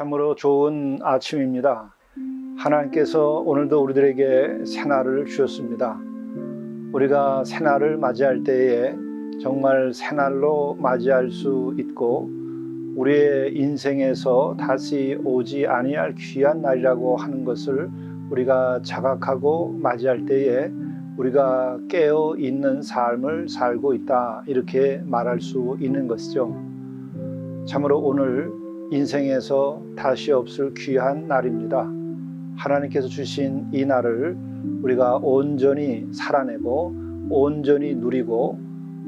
참으로 좋은 아침입니다. 하나님께서 오늘도 우리들에게 새날을 주셨습니다. 우리가 새날을 맞이할 때에 정말 새날로 맞이할 수 있고 우리의 인생에서 다시 오지 아니할 귀한 날이라고 하는 것을 우리가 자각하고 맞이할 때에 우리가 깨어 있는 삶을 살고 있다, 이렇게 말할 수 있는 것이죠. 참으로 오늘 인생에서 다시 없을 귀한 날입니다. 하나님께서 주신 이 날을 우리가 온전히 살아내고 온전히 누리고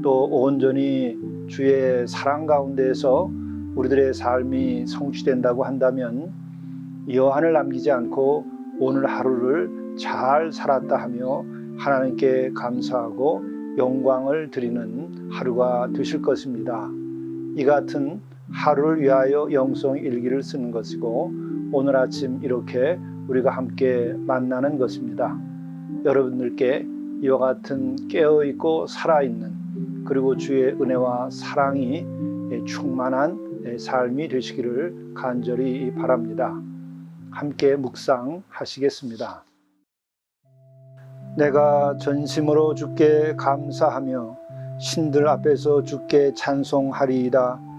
또 온전히 주의 사랑 가운데에서 우리들의 삶이 성취된다고 한다면 여한을 남기지 않고 오늘 하루를 잘 살았다 하며 하나님께 감사하고 영광을 드리는 하루가 되실 것입니다. 이 같은 하루를 위하여 영성 일기를 쓰는 것이고 오늘 아침 이렇게 우리가 함께 만나는 것입니다. 여러분들께 이와 같은 깨어있고 살아있는 그리고 주의 은혜와 사랑이 충만한 삶이 되시기를 간절히 바랍니다. 함께 묵상하시겠습니다. 내가 전심으로 주께 감사하며 신들 앞에서 주께 찬송하리이다.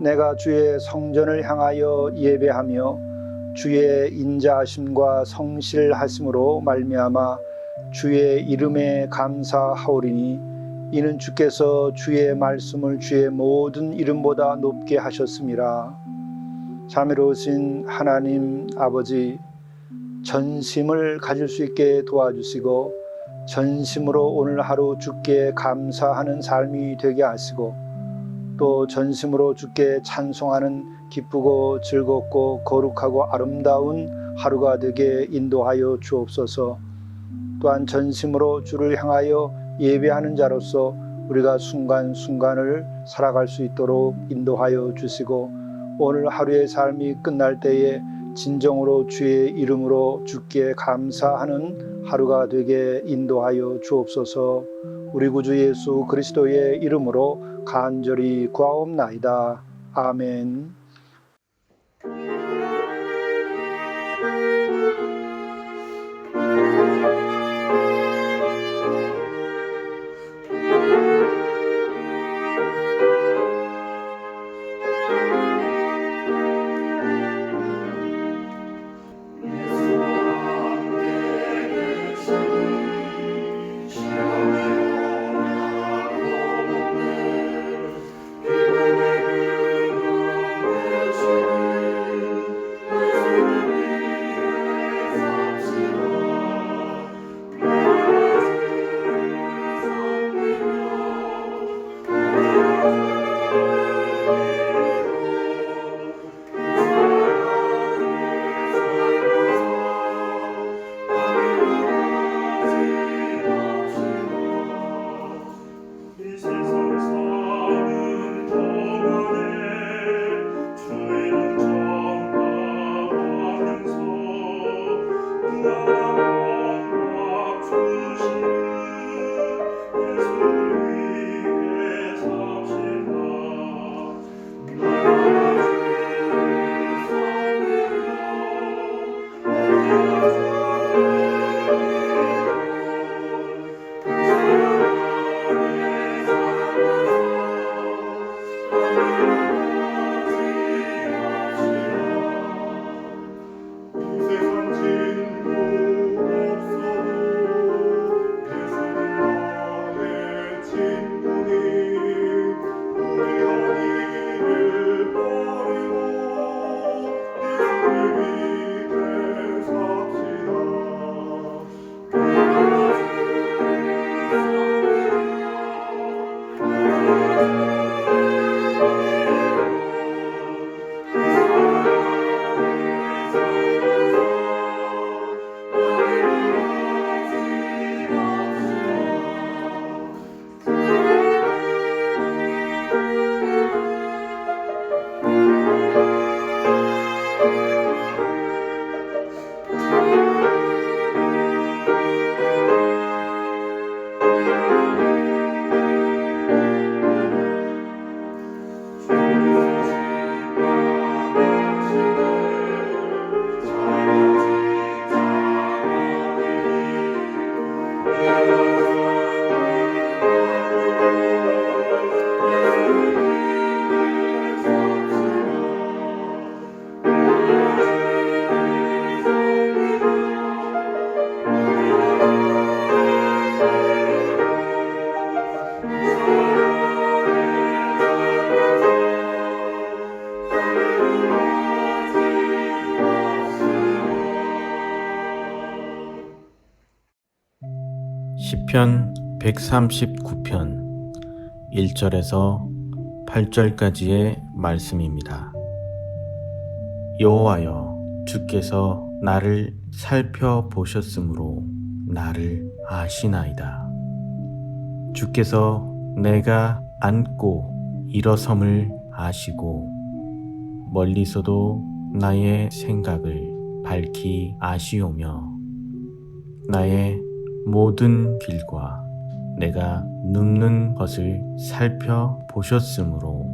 내가 주의 성전을 향하여 예배하며 주의 인자하심과 성실하심으로 말미암아 주의 이름에 감사하오리니 이는 주께서 주의 말씀을 주의 모든 이름보다 높게 하셨음이라. 자비로우신 하나님 아버지, 전심을 가질 수 있게 도와주시고 전심으로 오늘 하루 주께 감사하는 삶이 되게 하시고 또 전심으로 주께 찬송하는 기쁘고 즐겁고 거룩하고 아름다운 하루가 되게 인도하여 주옵소서. 또한 전심으로 주를 향하여 예배하는 자로서 우리가 순간순간을 살아갈 수 있도록 인도하여 주시고 오늘 하루의 삶이 끝날 때에 진정으로 주의 이름으로 주께 감사하는 하루가 되게 인도하여 주옵소서. 우리 구주 예수 그리스도의 이름으로 간절히 구하옵나이다. 아멘. 시편 139편 1절에서 8절까지의 말씀입니다. 여호와여, 주께서 나를 살펴보셨으므로 나를 아시나이다. 주께서 내가 앉고 일어섬을 아시고 멀리서도 나의 생각을 밝히 아시오며 나의 모든 길과 내가 눕는 것을 살펴보셨으므로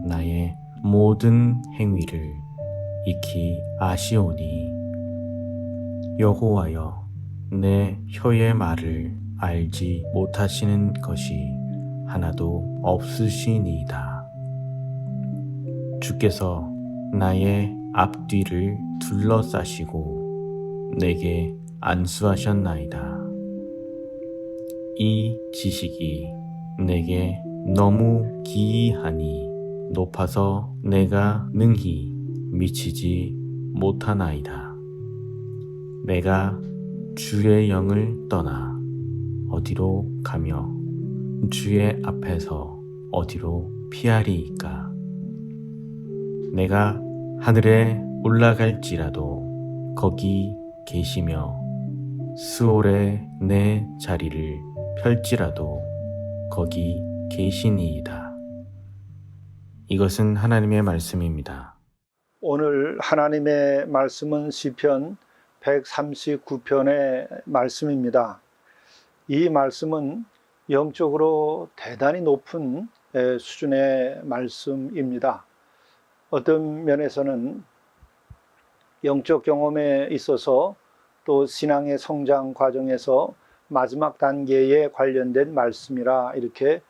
나의 모든 행위를 익히 아시오니 여호와여, 내 혀의 말을 알지 못하시는 것이 하나도 없으시니이다. 주께서 나의 앞뒤를 둘러싸시고 내게 안수하셨나이다. 이 지식이 내게 너무 기이하니 높아서 내가 능히 미치지 못하나이다. 내가 주의 영을 떠나 어디로 가며 주의 앞에서 어디로 피하리이까? 내가 하늘에 올라갈지라도 거기 계시며 스올에 내 자리를 펼지라도 거기 계시니이다. 이것은 하나님의 말씀입니다. 오늘 하나님의 말씀은 시편 139편의 말씀입니다. 이 말씀은 영적으로 대단히 높은 수준의 말씀입니다. 어떤 면에서는 영적 경험에 있어서 또 신앙의 성장 과정에서 마지막 단계에 관련된 말씀이라 이렇게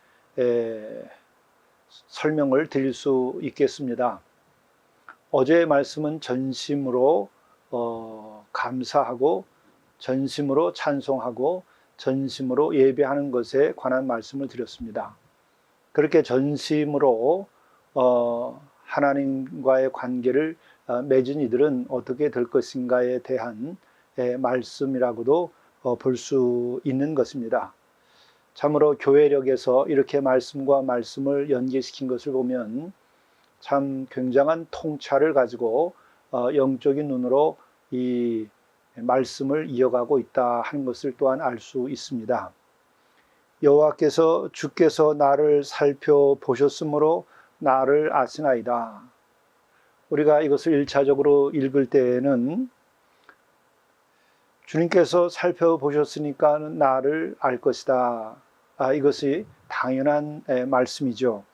설명을 드릴 수 있겠습니다. 어제의 말씀은 전심으로 감사하고 전심으로 찬송하고 전심으로 예배하는 것에 관한 말씀을 드렸습니다. 그렇게 전심으로 하나님과의 관계를 맺은 이들은 어떻게 될 것인가에 대한 말씀이라고도 볼 수 있는 것입니다. 참으로 교회력에서 이렇게 말씀과 말씀을 연계시킨 것을 보면 참 굉장한 통찰을 가지고 영적인 눈으로 이 말씀을 이어가고 있다 하는 것을 또한 알 수 있습니다. 여호와께서 주께서 나를 살펴보셨으므로 나를 아시나이다. 우리가 이것을 1차적으로 읽을 때에는 주님께서 살펴보셨으니까 나를 알 것이다. 이것이 당연한 말씀이죠.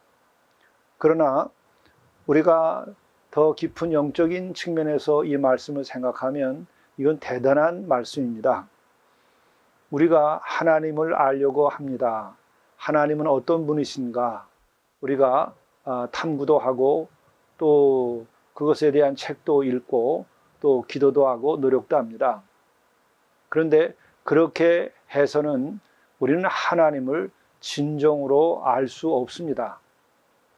그러나 우리가 더 깊은 영적인 측면에서 이 말씀을 생각하면 이건 대단한 말씀입니다. 우리가 하나님을 알려고 합니다. 하나님은 어떤 분이신가? 우리가 탐구도 하고 또 그것에 대한 책도 읽고 또 기도도 하고 노력도 합니다. 그런데 그렇게 해서는 우리는 하나님을 진정으로 알 수 없습니다.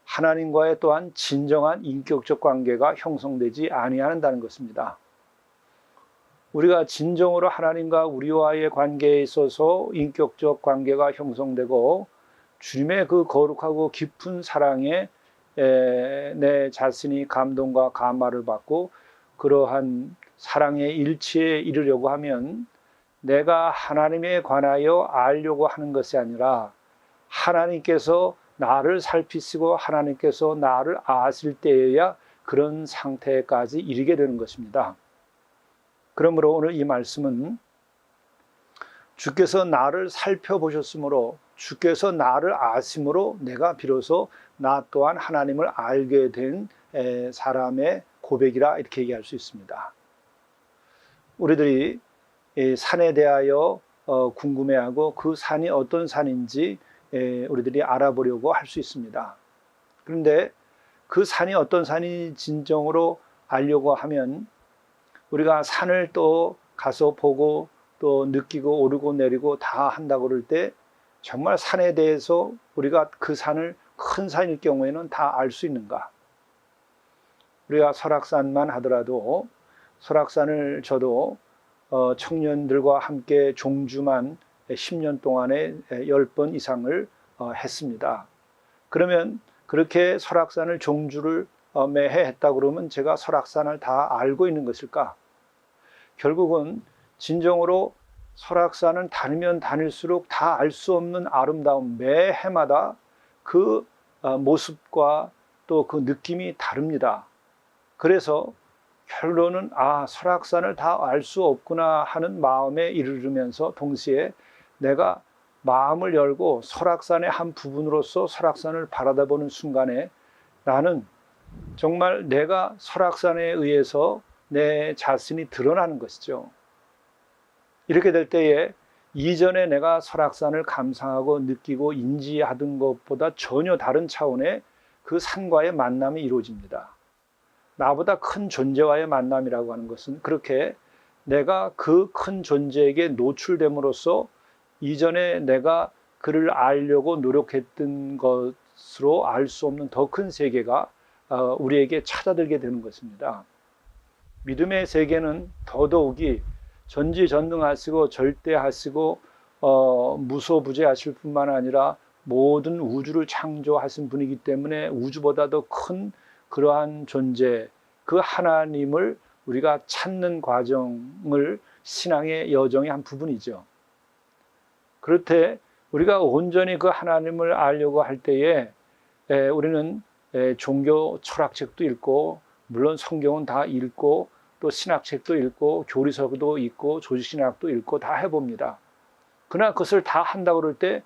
하나님과의 또한 진정한 인격적 관계가 형성되지 아니한다는 것입니다. 우리가 진정으로 하나님과 우리와의 관계에 있어서 인격적 관계가 형성되고 주님의 그 거룩하고 깊은 사랑에 내 자신이 감동과 감화를 받고 그러한 사랑의 일치에 이르려고 하면 내가 하나님에 관하여 알려고 하는 것이 아니라 하나님께서 나를 살피시고 하나님께서 나를 아실 때에야 그런 상태까지 이르게 되는 것입니다. 그러므로 오늘 이 말씀은 주께서 나를 살펴보셨으므로 주께서 나를 아심으로 내가 비로소 나 또한 하나님을 알게 된 사람의 고백이라 이렇게 얘기할 수 있습니다. 우리들이 이 산에 대하여 궁금해하고 그 산이 어떤 산인지 우리들이 알아보려고 할 수 있습니다. 그런데 그 산이 어떤 산이 진정으로 알려고 하면 우리가 산을 또 가서 보고 또 느끼고 오르고 내리고 다 한다고 그럴 때 정말 산에 대해서 우리가 그 산을 큰 산일 경우에는 다 알 수 있는가? 우리가 설악산만 하더라도 설악산을 저도 청년들과 함께 종주만 10년 동안에 10번 이상을 했습니다. 그러면 그렇게 설악산을 종주를 매해 했다고 그러면 제가 설악산을 다 알고 있는 것일까? 결국은 진정으로 설악산은 다니면 다닐수록 다 알 수 없는 아름다움, 매 해마다 그 모습과 또 그 느낌이 다릅니다. 그래서 결론은 설악산을 다 알 수 없구나 하는 마음에 이르르면서 동시에 내가 마음을 열고 설악산의 한 부분으로서 설악산을 바라다보는 순간에 나는 정말 내가 설악산에 의해서 내 자신이 드러나는 것이죠. 이렇게 될 때에 이전에 내가 설악산을 감상하고 느끼고 인지하던 것보다 전혀 다른 차원의 그 산과의 만남이 이루어집니다. 나보다 큰 존재와의 만남이라고 하는 것은 그렇게 내가 그 큰 존재에게 노출됨으로써 이전에 내가 그를 알려고 노력했던 것으로 알 수 없는 더 큰 세계가 우리에게 찾아들게 되는 것입니다. 믿음의 세계는 더더욱이 전지전능하시고 절대하시고 무소부재하실 뿐만 아니라 모든 우주를 창조하신 분이기 때문에 우주보다도 큰 그러한 존재, 그 하나님을 우리가 찾는 과정을 신앙의 여정의 한 부분이죠. 그렇되 우리가 온전히 그 하나님을 알려고 할 때에 우리는 종교 철학책도 읽고 물론 성경은 다 읽고 또 신학책도 읽고 교리서도 읽고 조직신학도 읽고 다 해봅니다. 그러나 그것을 다 한다고 그럴 때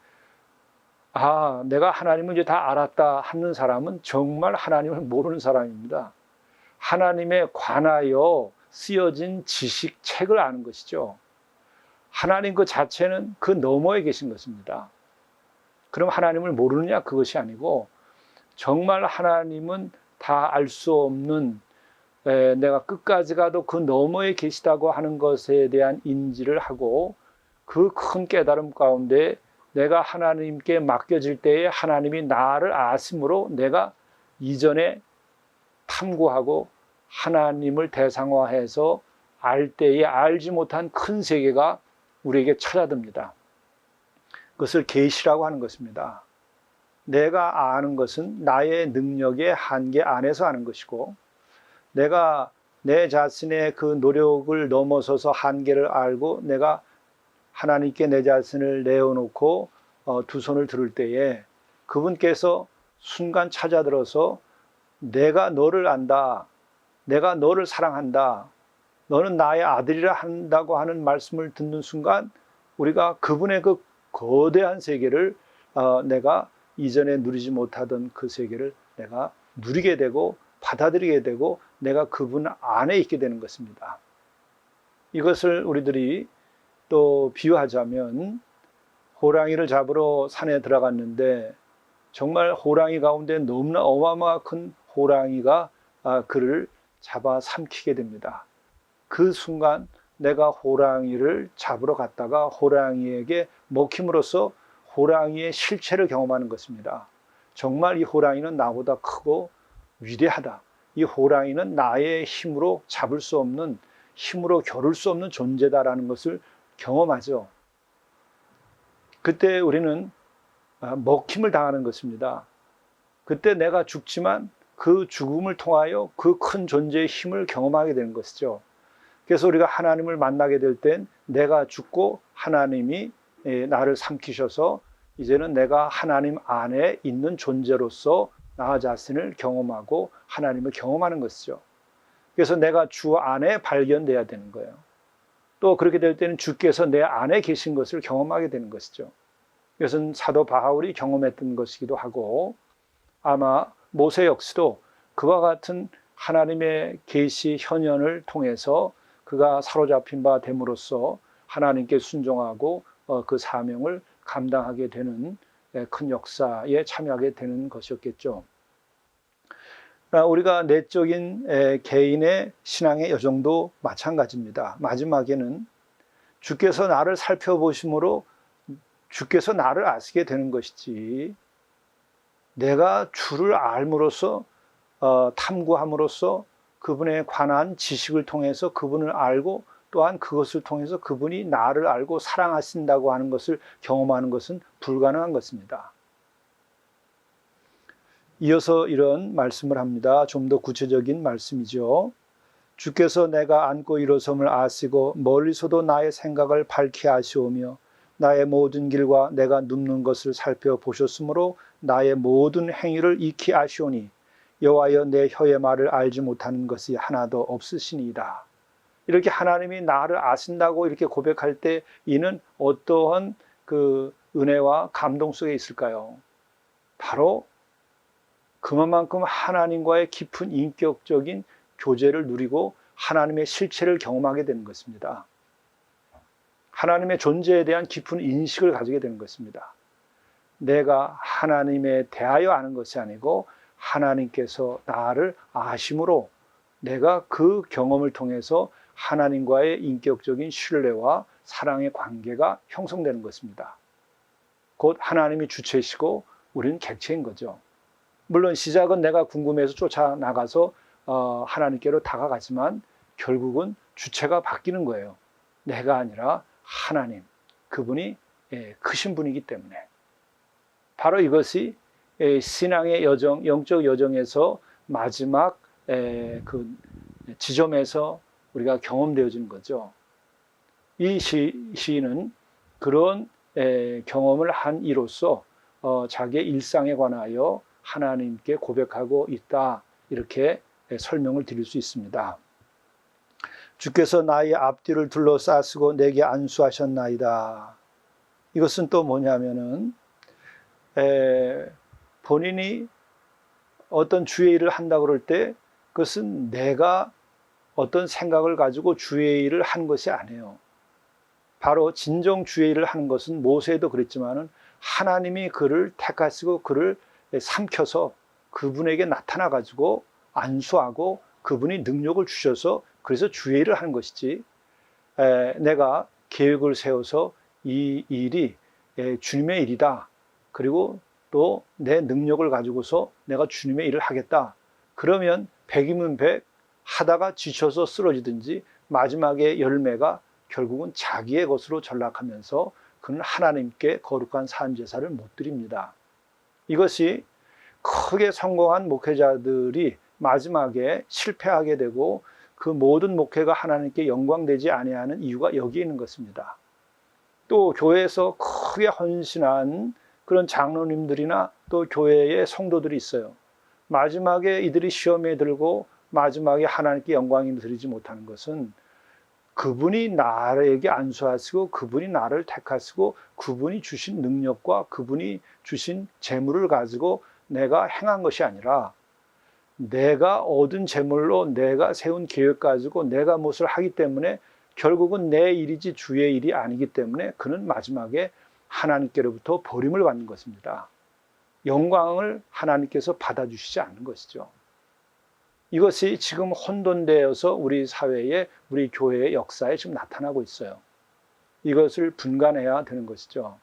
내가 하나님을 이제 다 알았다 하는 사람은 정말 하나님을 모르는 사람입니다. 하나님에 관하여 쓰여진 지식 책을 아는 것이죠. 하나님 그 자체는 그 너머에 계신 것입니다. 그럼 하나님을 모르느냐? 그것이 아니고 정말 하나님은 다 알 수 없는 내가 끝까지 가도 그 너머에 계시다고 하는 것에 대한 인지를 하고 그 큰 깨달음 가운데 내가 하나님께 맡겨질 때에 하나님이 나를 아심으로 내가 이전에 탐구하고 하나님을 대상화해서 알 때에 알지 못한 큰 세계가 우리에게 찾아듭니다. 그것을 계시라고 하는 것입니다. 내가 아는 것은 나의 능력의 한계 안에서 아는 것이고 내가 내 자신의 그 노력을 넘어서서 한계를 알고 내가 하나님께 내 자신을 내어놓고 두 손을 들을 때에 그분께서 순간 찾아들어서 내가 너를 안다. 내가 너를 사랑한다. 너는 나의 아들이라 한다고 하는 말씀을 듣는 순간 우리가 그분의 그 거대한 세계를 내가 이전에 누리지 못하던 그 세계를 내가 누리게 되고 받아들이게 되고 내가 그분 안에 있게 되는 것입니다. 이것을 우리들이 또 비유하자면 호랑이를 잡으러 산에 들어갔는데 정말 호랑이 가운데 너무나 어마어마한 큰 호랑이가 그를 잡아 삼키게 됩니다. 그 순간 내가 호랑이를 잡으러 갔다가 호랑이에게 먹힘으로써 호랑이의 실체를 경험하는 것입니다. 정말 이 호랑이는 나보다 크고 위대하다. 이 호랑이는 나의 힘으로 잡을 수 없는, 힘으로 겨룰 수 없는 존재다라는 것을 경험하죠. 그때 우리는 먹힘을 당하는 것입니다. 그때 내가 죽지만 그 죽음을 통하여 그 큰 존재의 힘을 경험하게 되는 것이죠. 그래서 우리가 하나님을 만나게 될 땐 내가 죽고 하나님이 나를 삼키셔서 이제는 내가 하나님 안에 있는 존재로서 나 자신을 경험하고 하나님을 경험하는 것이죠. 그래서 내가 주 안에 발견돼야 되는 거예요. 또 그렇게 될 때는 주께서 내 안에 계신 것을 경험하게 되는 것이죠. 이것은 사도 바울이 경험했던 것이기도 하고, 아마 모세 역시도 그와 같은 하나님의 계시 현현을 통해서 그가 사로잡힌 바 됨으로써 하나님께 순종하고 그 사명을 감당하게 되는 큰 역사에 참여하게 되는 것이었겠죠. 우리가 내적인 개인의 신앙의 여정도 마찬가지입니다. 마지막에는 주께서 나를 살펴보심으로 주께서 나를 아시게 되는 것이지, 내가 주를 알므로써 탐구함으로써 그분에 관한 지식을 통해서 그분을 알고, 또한 그것을 통해서 그분이 나를 알고 사랑하신다고 하는 것을 경험하는 것은 불가능한 것입니다. 이어서 이런 말씀을 합니다. 좀 더 구체적인 말씀이죠. 주께서 내가 앉고 일어섬을 아시고 멀리서도 나의 생각을 밝히 아시오며 나의 모든 길과 내가 눕는 것을 살펴보셨으므로 나의 모든 행위를 익히 아시오니 여호와여 내 혀의 말을 알지 못하는 것이 하나도 없으시니이다. 이렇게 하나님이 나를 아신다고 이렇게 고백할 때 이는 어떠한 그 은혜와 감동 속에 있을까요? 바로 그만큼 하나님과의 깊은 인격적인 교제를 누리고 하나님의 실체를 경험하게 되는 것입니다. 하나님의 존재에 대한 깊은 인식을 가지게 되는 것입니다. 내가 하나님에 대하여 아는 것이 아니고 하나님께서 나를 아심으로 내가 그 경험을 통해서 하나님과의 인격적인 신뢰와 사랑의 관계가 형성되는 것입니다. 곧 하나님이 주체시고 우리는 객체인 거죠. 물론 시작은 내가 궁금해서 쫓아나가서 하나님께로 다가가지만 결국은 주체가 바뀌는 거예요. 내가 아니라 하나님, 그분이 크신 분이기 때문에. 바로 이것이 신앙의 여정, 영적 여정에서 마지막 그 지점에서 우리가 경험되어지는 거죠. 이 시인은 그런 경험을 한 이로써 자기의 일상에 관하여 하나님께 고백하고 있다, 이렇게 설명을 드릴 수 있습니다. 주께서 나의 앞뒤를 둘러싸시고 내게 안수하셨나이다. 이것은 또 뭐냐면은 본인이 어떤 주의 일을 한다 그럴 때 그것은 내가 어떤 생각을 가지고 주의 일을 한 것이 아니에요. 바로 진정 주의 일을 하는 것은 모세도 그랬지만은 하나님이 그를 택하시고 그를 삼켜서 그분에게 나타나 가지고 안수하고 그분이 능력을 주셔서 그래서 주의 일을 하는 것이지, 내가 계획을 세워서 이 일이 주님의 일이다, 그리고 또 내 능력을 가지고서 내가 주님의 일을 하겠다, 그러면 100이면 100 하다가 지쳐서 쓰러지든지 마지막에 열매가 결국은 자기의 것으로 전락하면서 그는 하나님께 거룩한 산제사를 못 드립니다. 이것이 크게 성공한 목회자들이 마지막에 실패하게 되고 그 모든 목회가 하나님께 영광되지 아니하는 이유가 여기에 있는 것입니다. 또 교회에서 크게 헌신한 그런 장로님들이나 또 교회의 성도들이 있어요. 마지막에 이들이 시험에 들고 마지막에 하나님께 영광을 드리지 못하는 것은 그분이 나에게 안수하시고 그분이 나를 택하시고 그분이 주신 능력과 그분이 주신 재물을 가지고 내가 행한 것이 아니라 내가 얻은 재물로 내가 세운 계획 가지고 내가 무엇을 하기 때문에 결국은 내 일이지 주의 일이 아니기 때문에 그는 마지막에 하나님께로부터 버림을 받는 것입니다. 영광을 하나님께서 받아주시지 않는 것이죠. 이것이 지금 혼돈되어서 우리 사회에, 우리 교회의 역사에 지금 나타나고 있어요. 이것을 분간해야 되는 것이죠.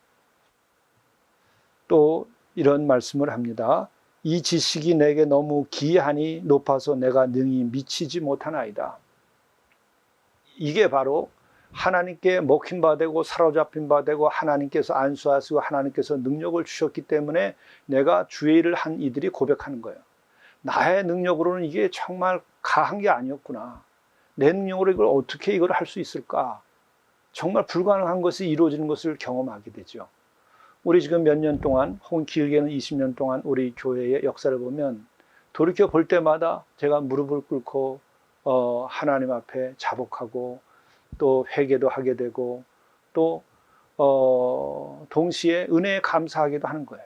또 이런 말씀을 합니다. 이 지식이 내게 너무 기하니 높아서 내가 능히 미치지 못하나이다. 이게 바로 하나님께 먹힌 바 되고 사로잡힌 바 되고 하나님께서 안수하시고 하나님께서 능력을 주셨기 때문에 내가 주의 일을 한 이들이 고백하는 거예요. 나의 능력으로는 이게 정말 가한 게 아니었구나. 내 능력으로 이걸 어떻게 이걸 할 수 있을까? 정말 불가능한 것이 이루어지는 것을 경험하게 되죠. 우리 지금 몇 년 동안, 혹은 길게는 20년 동안 우리 교회의 역사를 보면 돌이켜 볼 때마다 제가 무릎을 꿇고 하나님 앞에 자복하고 또 회개도 하게 되고 또 동시에 은혜에 감사하기도 하는 거예요.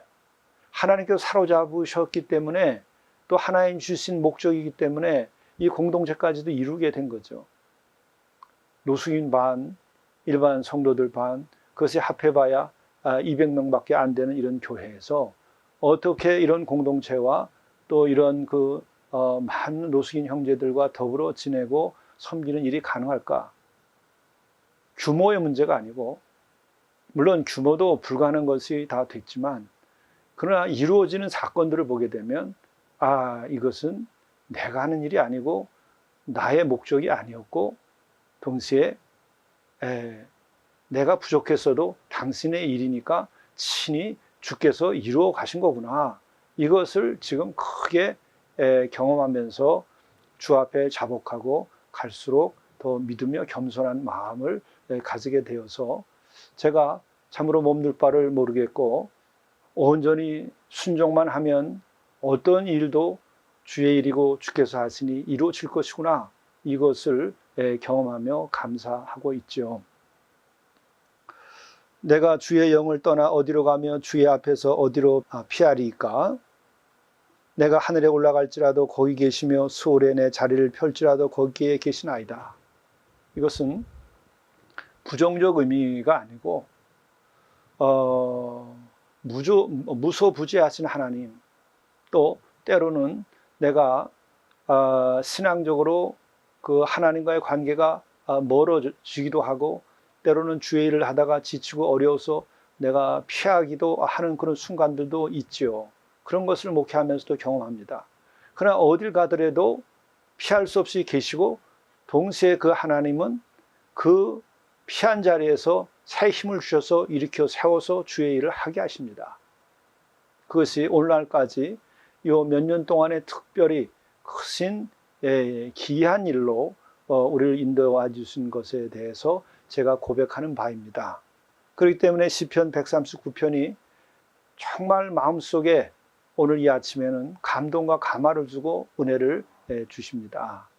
하나님께서 사로잡으셨기 때문에 또 하나님 주신 목적이기 때문에 이 공동체까지도 이루게 된 거죠. 노숙인 반, 일반 성도들 반, 그것이 합해봐야 200명밖에 안 되는 이런 교회에서 어떻게 이런 공동체와 또 이런 많은 노숙인 형제들과 더불어 지내고 섬기는 일이 가능할까? 규모의 문제가 아니고, 물론 규모도 불가능한 것이 다 됐지만, 그러나 이루어지는 사건들을 보게 되면, 이것은 내가 하는 일이 아니고 나의 목적이 아니었고, 동시에 내가 부족했어도 당신의 일이니까 친히 주께서 이루어 가신 거구나. 이것을 지금 크게 경험하면서 주 앞에 자복하고 갈수록 더 믿으며 겸손한 마음을 가지게 되어서 제가 참으로 몸둘 바를 모르겠고 온전히 순종만 하면 어떤 일도 주의 일이고 주께서 하시니 이루어질 것이구나. 이것을 경험하며 감사하고 있죠. 내가 주의 영을 떠나 어디로 가며 주의 앞에서 어디로 피하리까? 내가 하늘에 올라갈지라도 거기 계시며 수월에 내 자리를 펼지라도 거기에 계시나이다. 이것은 부정적 의미가 아니고 무소부지하신 하나님, 또 때로는 내가 신앙적으로 그 하나님과의 관계가 멀어지기도 하고 때로는 주의 일을 하다가 지치고 어려워서 내가 피하기도 하는 그런 순간들도 있죠. 그런 것을 목회하면서도 경험합니다. 그러나 어딜 가더라도 피할 수 없이 계시고 동시에 그 하나님은 그 피한 자리에서 새 힘을 주셔서 일으켜 세워서 주의 일을 하게 하십니다. 그것이 오늘날까지 요 몇 년 동안에 특별히 크신 기이한 일로 우리를 인도해 주신 것에 대해서 제가 고백하는 바입니다. 그렇기 때문에 시편 139편이 정말 마음속에 오늘 이 아침에는 감동과 감화를 주고 은혜를 주십니다.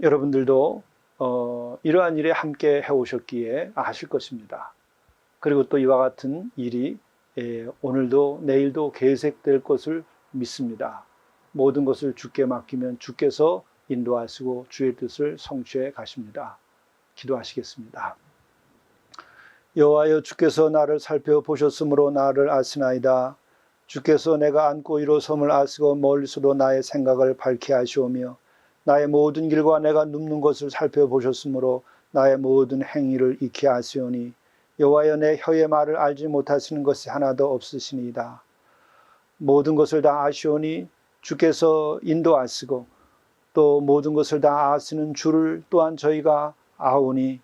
여러분들도 이러한 일에 함께 해오셨기에 아실 것입니다. 그리고 또 이와 같은 일이 오늘도 내일도 계속될 것을 믿습니다. 모든 것을 주께 맡기면 주께서 인도하시고 주의 뜻을 성취해 가십니다. 기도하시겠습니다. 여호와여, 주께서 나를 살펴보셨으므로 나를 아시나이다. 주께서 내가 앉고 일어섬을 아시고 멀리서도 나의 생각을 밝게 하시오며 나의 모든 길과 내가 눕는 것을 살펴보셨으므로 나의 모든 행위를 익히 아시오니 여호와여, 내 혀의 말을 알지 못하시는 것이 하나도 없으시니이다. 모든 것을 다 아시오니 주께서 인도하시고 또 모든 것을 다 아시는 주를 또한 저희가 아오니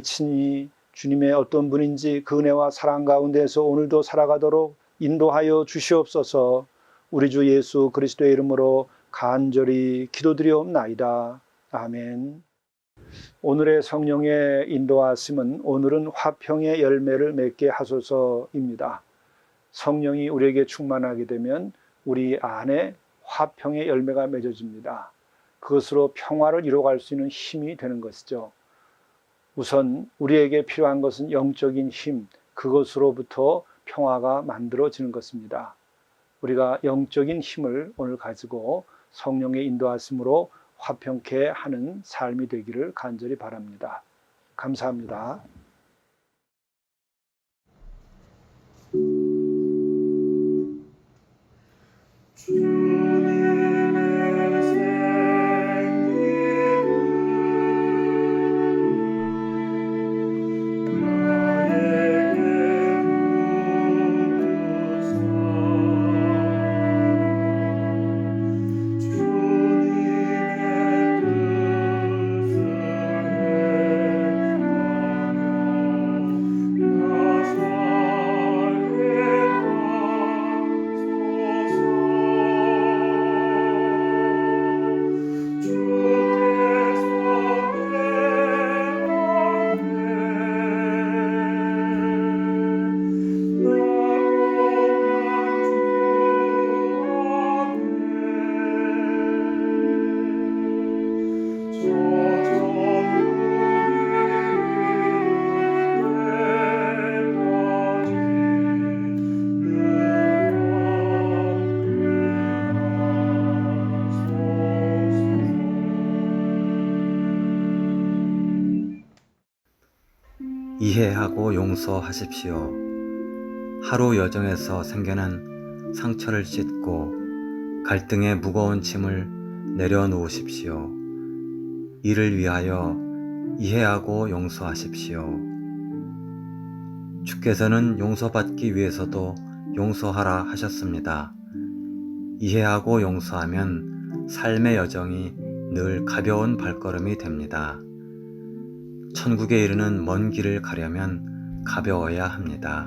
친히 주님의 어떤 분인지 그 은혜와 사랑 가운데서 오늘도 살아가도록 인도하여 주시옵소서. 우리 주 예수 그리스도의 이름으로 간절히 기도드리옵나이다. 아멘. 오늘의 성령의 인도하심은 오늘은 화평의 열매를 맺게 하소서입니다. 성령이 우리에게 충만하게 되면 우리 안에 화평의 열매가 맺어집니다. 그것으로 평화를 이루어갈 수 있는 힘이 되는 것이죠. 우선 우리에게 필요한 것은 영적인 힘, 그것으로부터 평화가 만들어지는 것입니다. 우리가 영적인 힘을 오늘 가지고 성령의 인도하심으로 화평케 하는 삶이 되기를 간절히 바랍니다. 감사합니다. 이해하고 용서하십시오. 하루 여정에서 생겨난 상처를 씻고 갈등의 무거운 짐을 내려놓으십시오. 이를 위하여 이해하고 용서하십시오. 주께서는 용서받기 위해서도 용서하라 하셨습니다. 이해하고 용서하면 삶의 여정이 늘 가벼운 발걸음이 됩니다. 천국에 이르는 먼 길을 가려면 가벼워야 합니다.